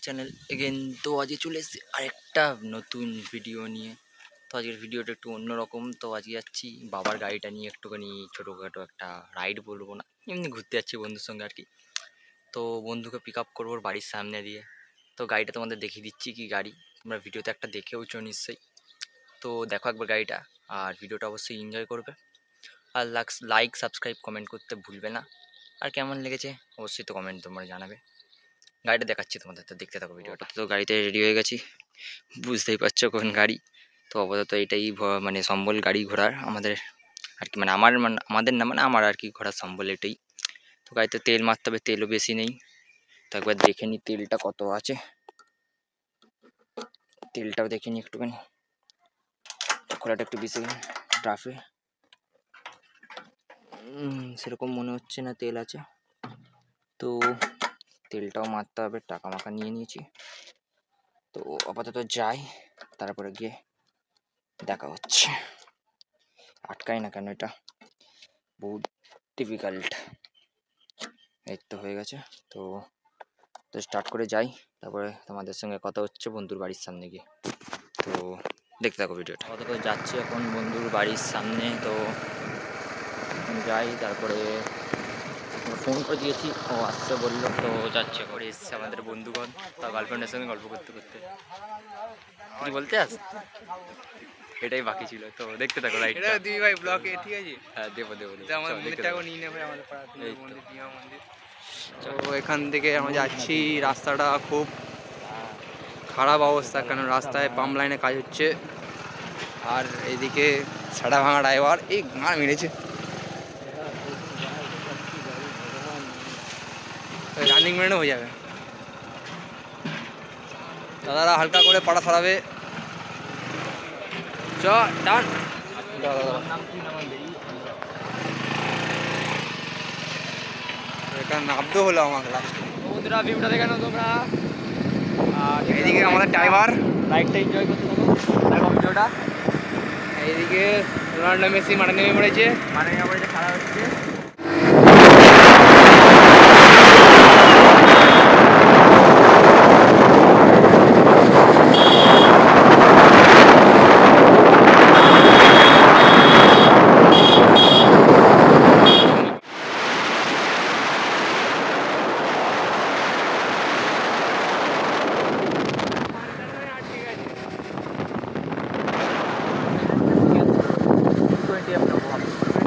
Channel again. তো আজকে চলে এসেছি আরেকটা নতুন ভিডিও নিয়ে। তো আজকের ভিডিওটা একটু অন্যরকম। তো আজকে যাচ্ছি বাবার গাড়িটা নিয়ে একটুখানি ছোটোখাটো একটা রাইড বলবো না, এমনি ঘুরতে যাচ্ছি বন্ধুর সঙ্গে আর কি। তো বন্ধুকে পিক আপ করবো বাড়ির সামনে দিয়ে। তো গাড়িটা তোমাদের দেখিয়ে দিচ্ছি কি গাড়ি, তোমরা ভিডিওতে একটা দেখেওছো নিশ্চয়ই। তো দেখো একবার গাড়িটা, আর ভিডিওটা অবশ্যই এনজয় করবে। আর লাইক সাবস্ক্রাইব কমেন্ট করতে ভুলবে না। আর কেমন লেগেছে অবশ্যই তো কমেন্ট তোমরা জানাবে। গাড়িটা দেখাচ্ছি তোমাদের, তো দেখতে থাকো ভিডিওটা। তো গাড়িতে রেডি হয়ে গেছি, বুঝতেই পারছো কোন গাড়ি। তো আপাতত এটাই মানে সম্বল গাড়ি ঘোড়ার আমাদের আর কি, মানে আমাদের না, মানে আমার আর কি ঘোড়ার সম্বল এটাই। তো গাড়িতে তেল মারতে হবে, তেলও বেশি নেই। তো একবার দেখে নিই তেলটা কত আছে, তেলটাও দেখে নিই একটুখানি। খোলাটা একটু বেশি ট্রাফে, সেরকম মনে হচ্ছে না তেল আছে। তো তেলটাও মারতে হবে, টাকা মাকা নিয়ে নিয়েছি। তো আপাতত যাই, তারপরে গিয়ে দেখা হচ্ছে। আটকাই না কেন, এটা বহুত ডিফিকাল্ট। এই তো হয়ে গেছে। তো তো স্টার্ট করে যাই, তারপরে তোমাদের সঙ্গে কথা হচ্ছে বন্ধুর বাড়ির সামনে গিয়ে। তো দেখতে থাকো ভিডিওটা। আপাতত যাচ্ছি এখন বন্ধুর বাড়ির সামনে। তো যাই, তারপরে ফোন করে দিয়েছি, ও আসছে বললো। তো যাচ্ছে করে এসছে আমাদের বন্ধুগণ, তা গার্লফ্রেন্ডের সঙ্গে গল্প করতে করতে। কি বলতে আস, এটাই বাকি ছিল। তো দেখতে থাকো রাইট। এটা দুই ভাই ব্লকে, ঠিক আছে? হ্যাঁ দেবো দেবো এটা আমাদের চল, দেখতে মন্দিরটাও থাকো। নিয়ে নেবে, আমাদের পাড়ার এই তো। মন্দির, দীঘা মন্দির। তো এখান থেকে আমরা যাচ্ছি, রাস্তাটা খুব খারাপ অবস্থা, কারণ রাস্তায় পাম্প লাইনে কাজ হচ্ছে। আর এইদিকে সাড়া ভাঙা ড্রাইভার, এই গান মেরেছে। রানিং মেরেও হয়ে যাবে, দাদারা হালকা করে পাড়া সরাবে। চ ডান। এখানে নামতে হলো আমাকে লাস্টে। বন্ধুরা ভিউটা দেখে নাও তোমরা। এইদিকে আমাদের ড্রাইভার রাইডটা এনজয় করতে থাকো, দেখো ভিডিওটা। এইদিকে রোনাল্ডো মেসি মাঠে নেমে পড়েছে। মানে আমার যে খেলা হচ্ছে।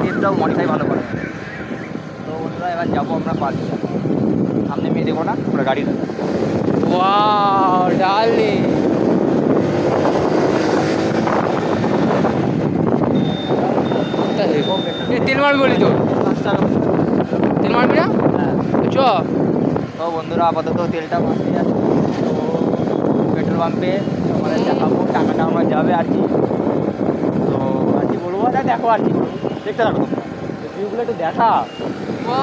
টিএফটাও মডিফাই ভালো করে। তো বন্ধুরা এবার যাবো আমরা পার্কে, সামনে মেয়ে দেখো না আমরা গাড়িটা। ওয়াও ডার্লিং, তেল মারবি বলি তো, তেল মারবি না? হ্যাঁ। চ। তো বন্ধুরা আপাতত তেলটা মারতে যাচ্ছি। তো পেট্রোল পাম্পে আমাদের দেখাবো, টাকাটা আমরা যাবে আর কি। তো আর কি বলবো, না দেখো আর কি বলবো, দেখতে থাকো তোমরা ভিউগুলো একটু দেখা। মা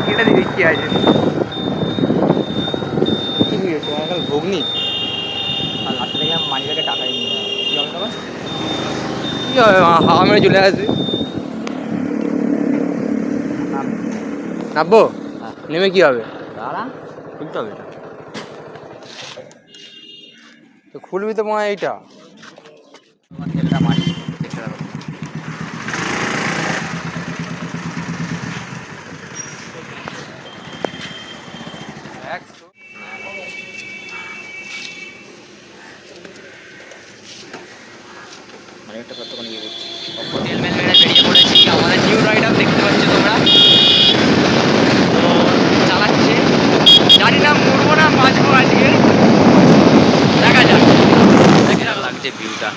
কেটে দিবি, কি আছে? কি ভিড় তোমার ঘুগনি, আর লাস্ট থেকে মানি ব্যাগে টাকাই নিয়ে যাবো। কী হবে তোমার? কি হবে, হাওয়া মেরে চলে আসবে। নামবো? হ্যাঁ। নেমে কি হবে? দাঁড়া, খুলতে হবে এটা। তো খুলবি তো মা এইটা। তেলটা মারি, দেখতে থাকো। মানে একটা কতক্ষণ ইয়ে করছি, তেল মেল মেরে বেরিয়ে পড়েছি। আমাদের নিউ রাইডার দেখতে পাচ্ছ তোমরা, তো চালাচ্ছে। জানি না মরবো না বাঁচবো আজকে, দেখা যাক। কেমন লাগছে ভিউটা।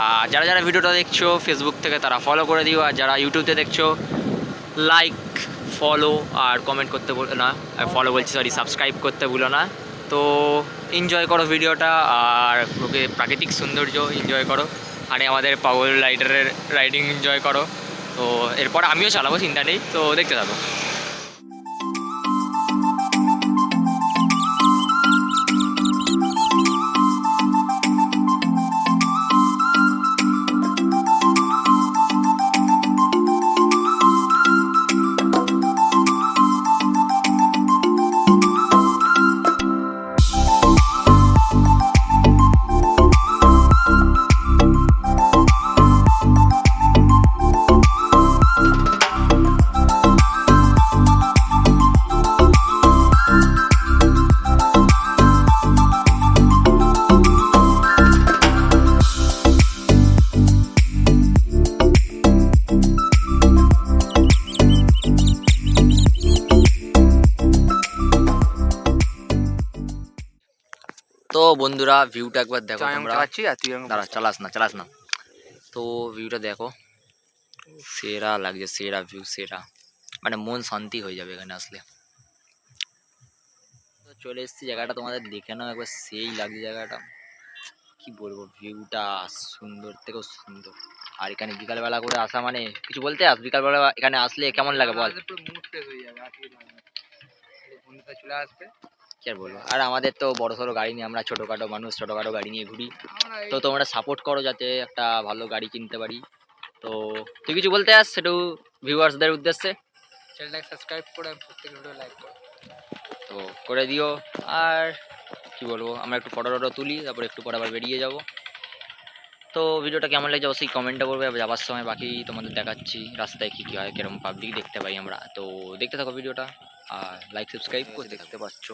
আর যারা যারা ভিডিওটা দেখছো ফেসবুক থেকে তারা ফলো করে দিও, আর যারা ইউটিউবতে দেখছো লাইক ফলো আর কমেন্ট করতে ভুলো না, ফলো বলছি সরি, সাবস্ক্রাইব করতে ভুলো না। তো এনজয় করো ভিডিওটা, আর ওকে প্রাকৃতিক সৌন্দর্য এনজয় করো, আর আমাদের পাগল রাইডারের রাইডিং এনজয় করো। তো এরপর আমিও চালাবো, চিন্তা নেই। তো দেখতে থাকো। বন্ধুরা ভিউটা একবার দেখো তোমরা। চালাচ্ছি আর তুই দাঁড়া, চালাস না। তো ভিউটা দেখো, সেরা লাগছে, সেরা ভিউ, সেরা, মানে মন শান্তি হয়ে যাবে এখানে আসলে। তো চলে এসেছি, জায়গাটা তোমাদের দেখে নাও একবার, সেই লাগছে জায়গাটা, কি বলবো, ভিউটা সুন্দর থেকেও সুন্দর। আর এখানে বিকালবেলা করে আসা মানে কিছু বলতে বিকালবেলা এখানে আসলে কেমন লাগে বল? চলে আসবে, কি আর বলবো। আর আমাদের তো বড় সড়ো গাড়ি নিয়ে, আমরা ছোটোখাটো মানুষ, ছোটোখাটো গাড়ি নিয়ে ঘুরি। তো তোমরা সাপোর্ট করো যাতে একটা ভালো গাড়ি কিনতে পারি। তো তুই কিছু বলতে সেটু ভিউয়ার্সদের উদ্দেশ্যে? চ্যানেলটাকে সাবস্ক্রাইব করে প্রত্যেক ভিডিও লাইক করো। তো করে দিও। আর কি বলবো, আমরা একটু ফটো টটো তুলি, তারপর একটু পরে আবার বেরিয়ে যাব। তো ভিডিওটা কেমন লাগছে অবশ্যই কমেন্টে করবে। যাওয়ার সময় বাকি তোমাদের দেখাচ্ছি রাস্তায় কী কী হয়, কিরকম পাবলিক দেখতে পাই আমরা। তো দেখতে থাকো ভিডিওটা, আর লাইক সাবস্ক্রাইব করে দেখতে পাচ্ছ।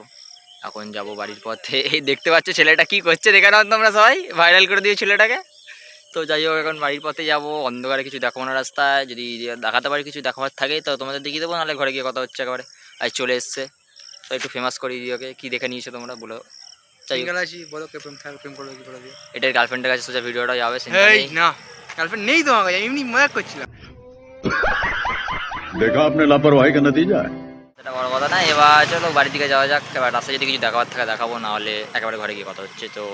এখন যাব বাড়ির পথে। এই দেখতে পাচ্ছ ছেলেটা কি করছে, দেখে নাও তোমরা সবাই, ভাইরাল করে দিও ছেলেটাকে। তো যাই হোক, এখন বাড়ির পথে যাব, অন্ধকারে কিছু দেখাবো না রাস্তায়, যদি দেখাতে পারি কিছু দেখাবার থাকে তো তোমাদের দেখিয়ে দেবো, নাহলে ঘরে গিয়ে কথা হচ্ছে একেবারে। আর চলে এসছে, তো একটু ফেমাস করিয়ে দিও। ওকে কী দেখে নিয়েছো তোমরা বলো। সিঙ্গেল আছি, বলো কে প্রেম করবে কি করে দিও। এটার গার্লফ্রেন্ডের কাছে সোজা ভিডিওটা যাবে। এই না, গার্লফ্রেন্ড নেই তো আমার, এমনি মজা করছিলাম। देखा आपने लापरवाही का नतीजा है। সেটা বড় কথা না। এবার চলো বাড়ির দিকে যাওয়া যাক। এবার রাস্তায় যদি কিছু দেখাবার থাকে দেখাবো, না হলে একেবারে ঘরে গিয়ে কথা হচ্ছে। তো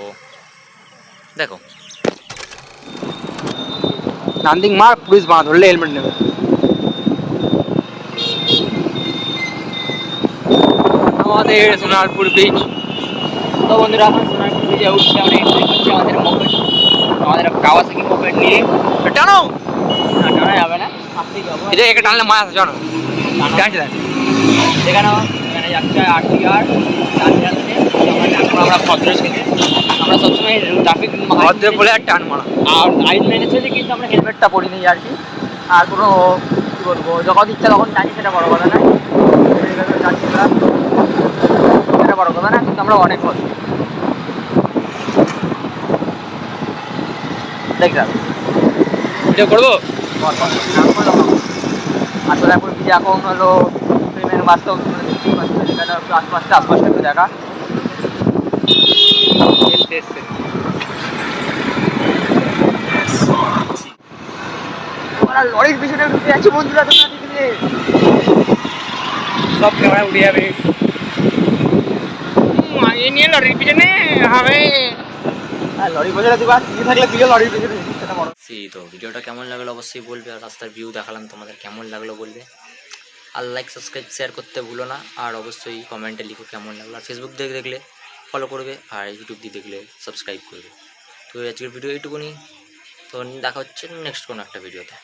দেখো, নান্দিং মার পুলিশ বাঁধ ধরলে হেলমেট নেবে। আমাদের সোনারপুর বিচ। তো বন্ধুরা এখন সোনারপুর ব্রিজে উঠছি, আমরা এন্ট্রি করছি আমাদের মোপেড, আমাদের কাওয়াসাকি মোপেড নিয়ে। টানো, না টানা যাবে না, আসতেই যাবো। এটা একে টানলে মাছ আছে জানো, টানছে দেখ। এখানে যাচ্ছে আরটিআর, আমরা ভদ্র ছেলে, আমরা সবসময় ট্রাফিক ভদ্র বলে আর টান মারা। আর আইন মেনেছে যে, কিন্তু আমরা হেলমেটটা পরিনি আর কি। আর কোনো কী বলবো, যখন ইচ্ছা তখন টানি, সেটা বড় কথা না। সেটা বড় কথা না, কিন্তু আমরা অনেক ভদ্র। দেখলাম ভিডিও করবো। আসলে এখন কি এখন হলো প্রেমের বাস্তব, দেখতেই পাচ্ছ যেখানে একটু আশপাশটা একটু দেখা। লরির পিছনে ঢুকে আছি বন্ধুরা, তোমরা দেখলে সব ক্যামেরা উঠে যাবে। এ নিয়ে লরির পিছনে হবে। লরির পিছনে তুই থাকলে তুইও লরির পিছনে। তো ভিডিওটা কেমন লাগলো অবশ্যই বলবে, আর রাস্তার ভিউ দেখালাম তোমাদের, কেমন লাগলো বলবে। আর লাইক সাবস্ক্রাইব শেয়ার করতে ভুলো না, আর অবশ্যই কমেন্টে লিখো কেমন লাগলো। আর ফেসবুক থেকে দেখলে ফলো করবে, আর ইউটিউব দিয়ে দেখলে সাবস্ক্রাইব করবে। তো আজকের ভিডিও এইটুকুনি। তো দেখা হচ্ছে নেক্সট কোনো একটা ভিডিওতে।